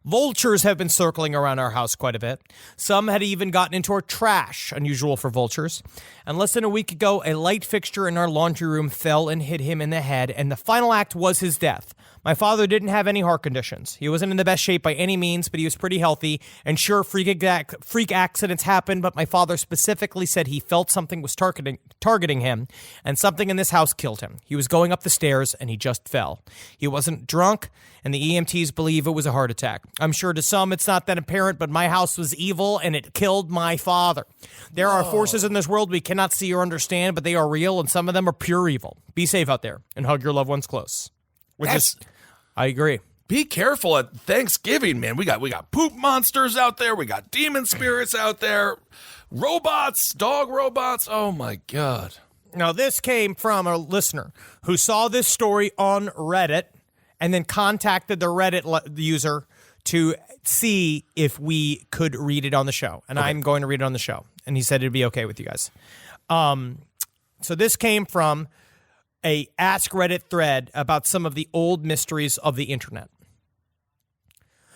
Vultures have been circling around our house quite a bit. Some had even gotten into our trash, unusual for vultures. And less than a week ago, a light fixture in our laundry room fell and hit him in the head, and the final act was his death. My father didn't have any heart conditions. He wasn't in the best shape by any means, but he was pretty healthy. And sure, freak accidents happen, but my father specifically said he felt something was targeting him, and something in this house killed him. He was going up the stairs, and he just fell. He wasn't drunk, and the EMTs believe it was a heart attack. I'm sure to some it's not that apparent, but my house was evil, and it killed my father. There are forces in this world we cannot see or understand, but they are real, and some of them are pure evil. Be safe out there, and hug your loved ones close. I agree. Be careful at Thanksgiving, man. We got poop monsters out there. We got demon spirits out there. Robots, dog robots. Oh, my God. Now, this came from a listener who saw this story on Reddit and then contacted the Reddit user to see if we could read it on the show. And I'm going to read it on the show. And he said it'd be okay with you guys. So this came from a Ask Reddit thread about some of the old mysteries of the internet.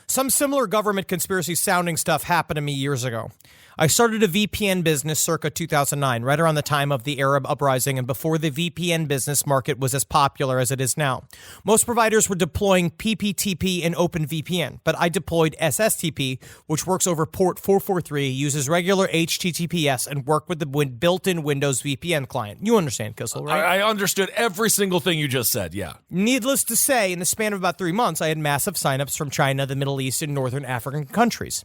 Some similar government conspiracy sounding stuff happened to me years ago. I started a VPN business circa 2009, right around the time of the Arab uprising and before the VPN business market was as popular as it is now. Most providers were deploying PPTP and OpenVPN, but I deployed SSTP, which works over port 443, uses regular HTTPS, and worked with the built-in Windows VPN client. You understand, Kissel, right? I understood every single thing you just said, yeah. Needless to say, in the span of about 3 months, I had massive signups from China, the Middle East, and Northern African countries.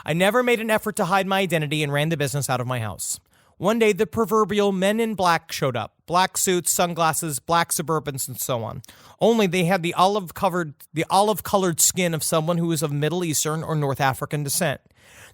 I never made an effort to hide my identity and ran the business out of my house. One day, the proverbial men in black showed up. Black suits, sunglasses, black Suburbans, and so on. Only they had the olive-colored skin of someone who was of Middle Eastern or North African descent.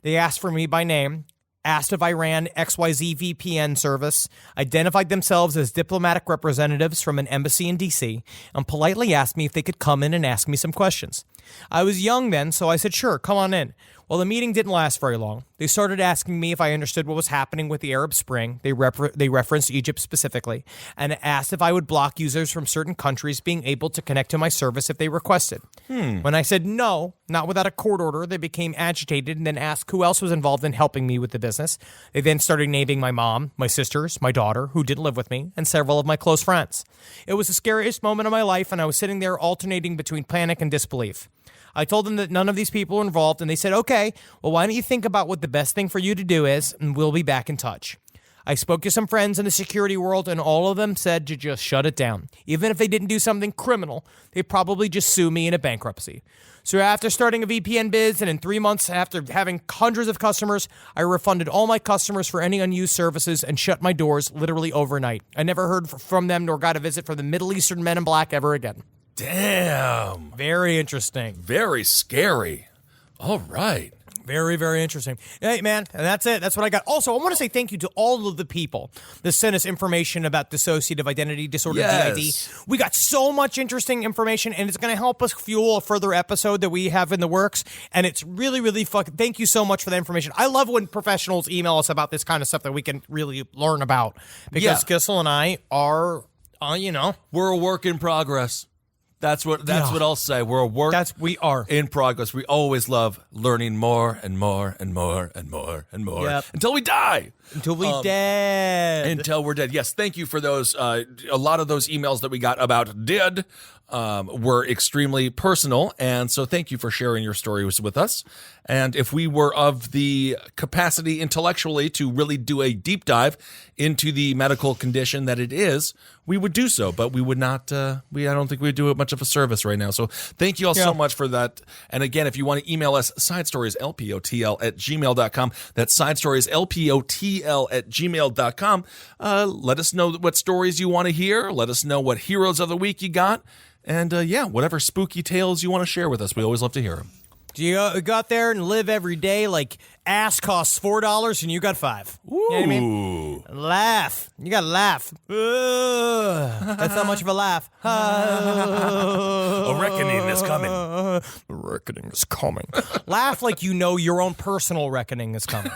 They asked for me by name, asked if I ran XYZ VPN service, identified themselves as diplomatic representatives from an embassy in D.C., and politely asked me if they could come in and ask me some questions. I was young then, so I said, sure, come on in. Well, the meeting didn't last very long. They started asking me if I understood what was happening with the Arab Spring. They referenced Egypt specifically, and asked if I would block users from certain countries being able to connect to my service if they requested. When I said no, not without a court order, they became agitated and then asked who else was involved in helping me with the business. They then started naming my mom, my sisters, my daughter, who didn't live with me, and several of my close friends. It was the scariest moment of my life, and I was sitting there alternating between panic and disbelief. I told them that none of these people were involved, and they said, okay, well, why don't you think about what the best thing for you to do is, and we'll be back in touch. I spoke to some friends in the security world, and all of them said to just shut it down. Even if they didn't do something criminal, they'd probably just sue me in a bankruptcy. So after starting a VPN biz, and in 3 months after having hundreds of customers, I refunded all my customers for any unused services and shut my doors literally overnight. I never heard from them nor got a visit from the Middle Eastern men in black ever again. Damn. Very interesting. Very scary. All right. Very, very interesting. Hey, man, and that's it. That's what I got. Also, I want to say thank you to all of the people that sent us information about dissociative identity disorder, DID. We got so much interesting information, and it's going to help us fuel a further episode that we have in the works, and it's really, really thank you so much for the information. I love when professionals email us about this kind of stuff that we can really learn about, because Kissel and I are, we're a work in progress. That's what I'll say. We're a work we are in progress. We always love learning more and more and more and more and more until we die. Until we're dead. Until we're dead. Yes, thank you for those. A lot of those emails that we got about dead were extremely personal, and so thank you for sharing your stories with us. And if we were of the capacity intellectually to really do a deep dive into the medical condition that it is, we would do so, but we would not, I don't think we'd do it much of a service right now. So thank you all so much for that. And again, if you want to email us, sidestorieslpotl@gmail.com. That's sidestorieslpotl@gmail.com. Let us know what stories you want to hear. Let us know what heroes of the week you got. And whatever spooky tales you want to share with us. We always love to hear them. Do you go out there and live every day like ass costs $4 and you got $5? Ooh. You know what I mean? Laugh. You got to laugh. That's not much of a laugh. A reckoning is coming. The reckoning is coming. Laugh like you know your own personal reckoning is coming.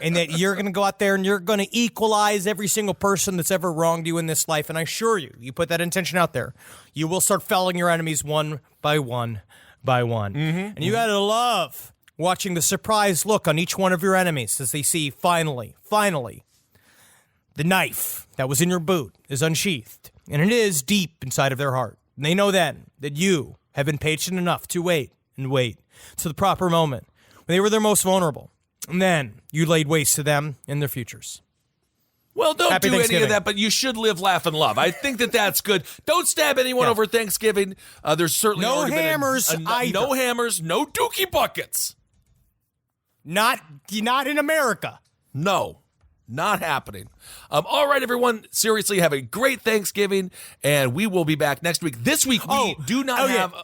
And that you're going to go out there and you're going to equalize every single person that's ever wronged you in this life. And I assure you, you put that intention out there, you will start felling your enemies one by one by one. And you gotta love watching the surprised look on each one of your enemies as they see finally, the knife that was in your boot is unsheathed, and it is deep inside of their heart. And they know then that you have been patient enough to wait to the proper moment when they were their most vulnerable. And then you laid waste to them and their futures. Well, don't Happy do any of Thanksgiving. that, but you should live, laugh, and love. I think that that's good. Don't stab anyone over Thanksgiving. There's certainly No already been hammers either. no hammers, no dookie buckets. Not in America. No, not happening. All right, everyone. Seriously, have a great Thanksgiving, and we will be back next week. This week, we do not have...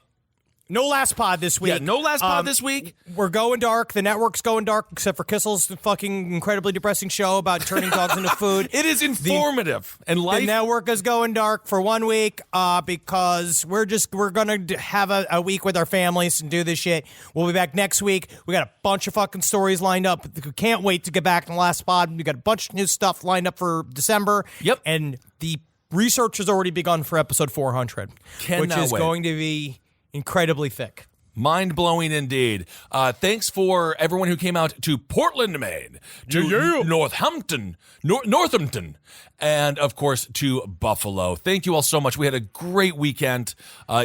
No last pod this week. Yeah, no last pod this week. We're going dark. The network's going dark, except for Kissel's fucking incredibly depressing show about turning dogs into food. It is informative. And The life... network is going dark for 1 week because we're going to have a week with our families and do this shit. We'll be back next week. We got a bunch of fucking stories lined up. We can't wait to get back in the last pod. We got a bunch of new stuff lined up for December. Yep. And the research has already begun for episode 400, which is going to be incredibly thick. Mind-blowing indeed. Thanks for everyone who came out to Portland, Maine, to Northampton, and, of course, to Buffalo. Thank you all so much. We had a great weekend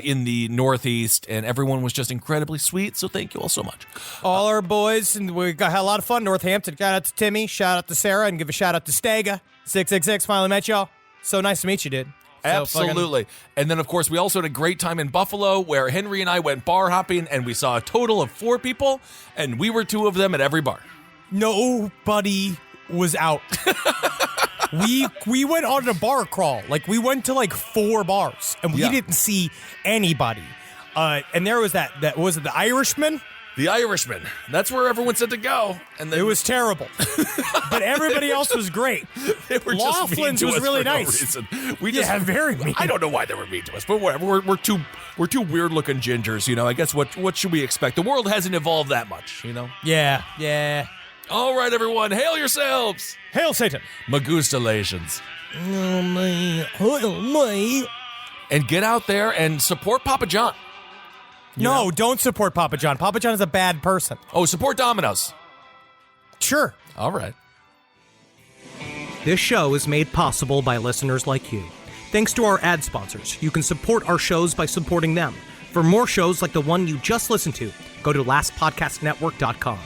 in the Northeast, and everyone was just incredibly sweet, so thank you all so much. All our boys, and we had a lot of fun. Northampton, shout out to Timmy, shout out to Sarah, and give a shout out to Stega. 666, finally met y'all. So nice to meet you, dude. Absolutely. And then, of course, we also had a great time in Buffalo where Henry and I went bar hopping, and we saw a total of 4 people, and we were 2 of them at every bar. Nobody was out. we went on a bar crawl. Like, we went to like 4 bars, and we didn't see anybody. And there was that was it the Irishman? The Irishman. That's where everyone said to go. And It was terrible. But everybody else was great. They were just mean Laughlin's to was us really for no nice. reason. We just, very mean. I don't know why they were mean to us, but whatever. We're two weird looking gingers, you know. I guess what should we expect? The world hasn't evolved that much, you know. Yeah. All right, everyone, hail yourselves. Hail Satan. Magustalations. And get out there and support Papa John. No, don't support Papa John. Papa John is a bad person. Oh, support Domino's. Sure. All right. This show is made possible by listeners like you. Thanks to our ad sponsors, you can support our shows by supporting them. For more shows like the one you just listened to, go to lastpodcastnetwork.com.